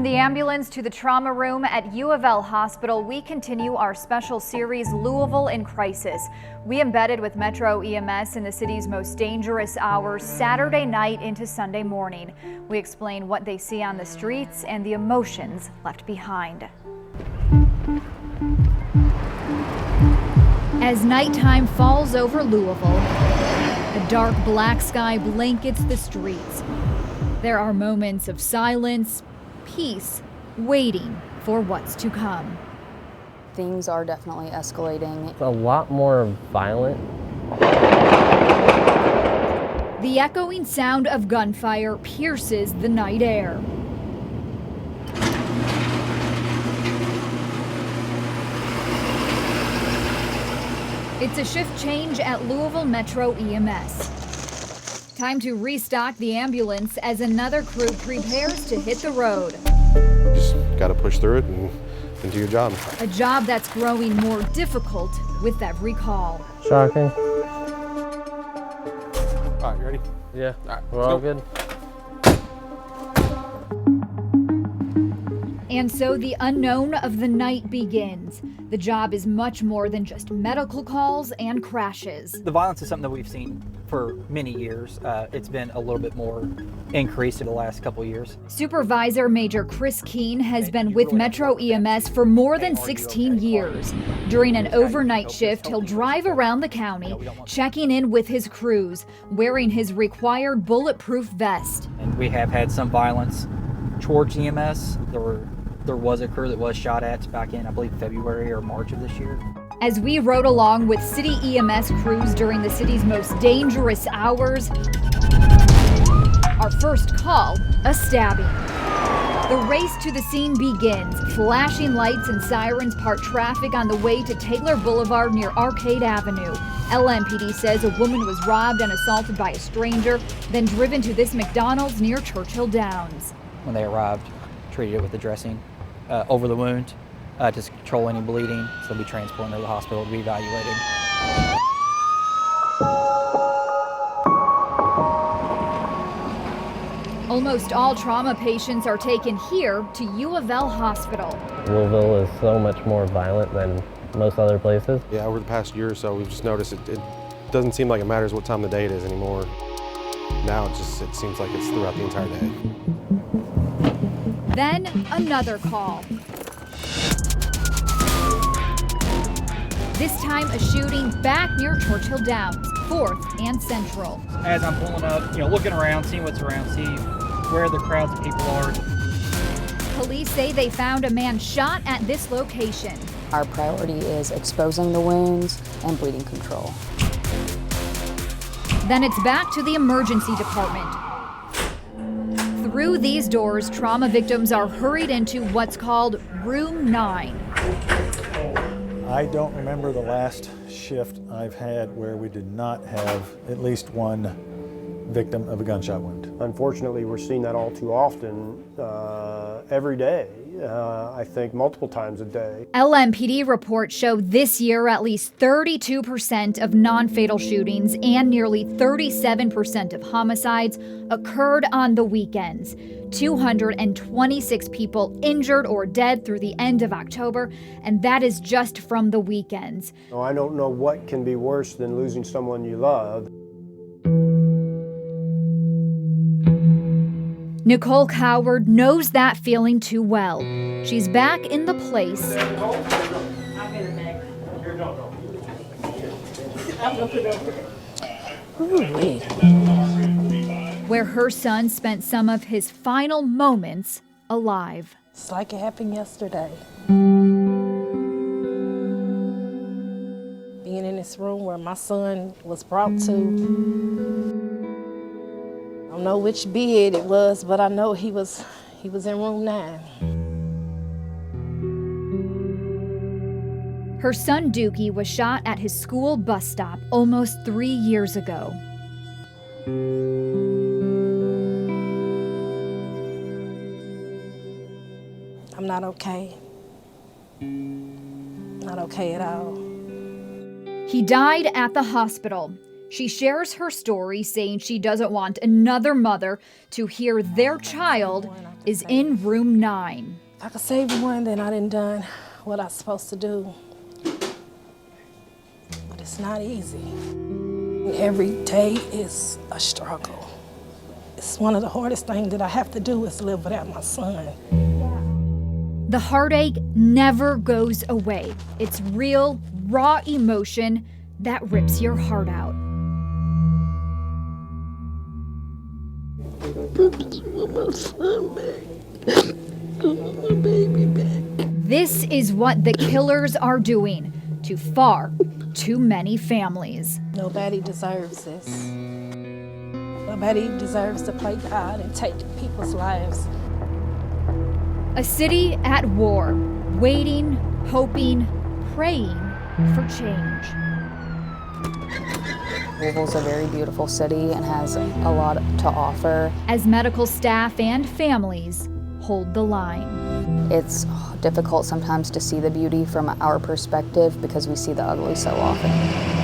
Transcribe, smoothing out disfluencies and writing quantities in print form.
the ambulance to the trauma room at UofL Hospital, we continue our special series, Louisville in Crisis. We embedded with Metro EMS in the city's most dangerous hours, Saturday night into Sunday morning. We explain what they see on the streets and the emotions left behind. As nighttime falls over Louisville, a dark black sky blankets the streets. There are moments of silence, peace, waiting for what's to come. Things are definitely escalating. It's a lot more violent. The echoing sound of gunfire pierces the night air. It's a shift change at Louisville Metro EMS. Time to restock the ambulance as another crew prepares to hit the road. Just got to push through it and do your job. A job that's growing more difficult with every call. Shocking. All right, you ready? Yeah, All right, we're all good. And so the unknown of the night begins. The job is much more than just medical calls and crashes. The violence is something that we've seen for many years. It's been a little bit more increased in the last couple of years. Supervisor Major Chris Keene has been with Metro EMS for more than 16 years. During an overnight shift, he'll drive around the county, checking in with his crews, wearing his required bulletproof vest. And we have had some violence towards EMS. There was a crew that was shot at back in, I believe, February or March of this year. As we rode along with city EMS crews during the city's most dangerous hours, our first call, a stabbing. The race to the scene begins. Flashing lights and sirens part traffic on the way to Taylor Boulevard near Arcade Avenue. LMPD says a woman was robbed and assaulted by a stranger, then driven to this McDonald's near Churchill Downs. When they arrived, treated it with the dressing over the wound to control any bleeding. So they'll be transported to the hospital to be evaluated. Almost all trauma patients are taken here to UofL Hospital. Louisville is so much more violent than most other places. Yeah, over the past year or so, we've just noticed it doesn't seem like it matters what time of the day it is anymore. Now it seems like it's throughout the entire day. Then another call. This time a shooting back near Churchill Downs, 4th and Central. As I'm pulling up, looking around, seeing what's around, see where the crowds of people are. Police say they found a man shot at this location. Our priority is exposing the wounds and bleeding control. Then it's back to the emergency department. Through these doors, trauma victims are hurried into what's called Room 9. I don't remember the last shift I've had where we did not have at least one victim of a gunshot wound. Unfortunately, we're seeing that all too often, every day. I think multiple times a day. LMPD reports show this year at least 32% of non-fatal shootings and nearly 37% of homicides occurred on the weekends. 226 people injured or dead through the end of October, and that is just from the weekends. I don't know what can be worse than losing someone you love. Nicole Coward knows that feeling too well. She's back in the place where her son spent some of his final moments alive. It's like it happened yesterday. Being in this room where my son was brought to. I don't know which bed it was, but I know he was in room 9. Her son Dookie was shot at his school bus stop almost 3 years ago. I'm not okay. Not okay at all. He died at the hospital. She shares her story, saying she doesn't want another mother to hear their child is in room 9. If I could save one, then I done done what I was supposed to do. But it's not easy. Every day is a struggle. It's one of the hardest things that I have to do is live without my son. The heartache never goes away. It's real, raw emotion that rips your heart out. This is what the killers are doing to far too many families. Nobody deserves this. Nobody deserves to play God and take people's lives. A city at war, waiting, hoping, praying for change. Louisville's a very beautiful city and has a lot to offer. As medical staff and families hold the line. It's difficult sometimes to see the beauty from our perspective because we see the ugly so often.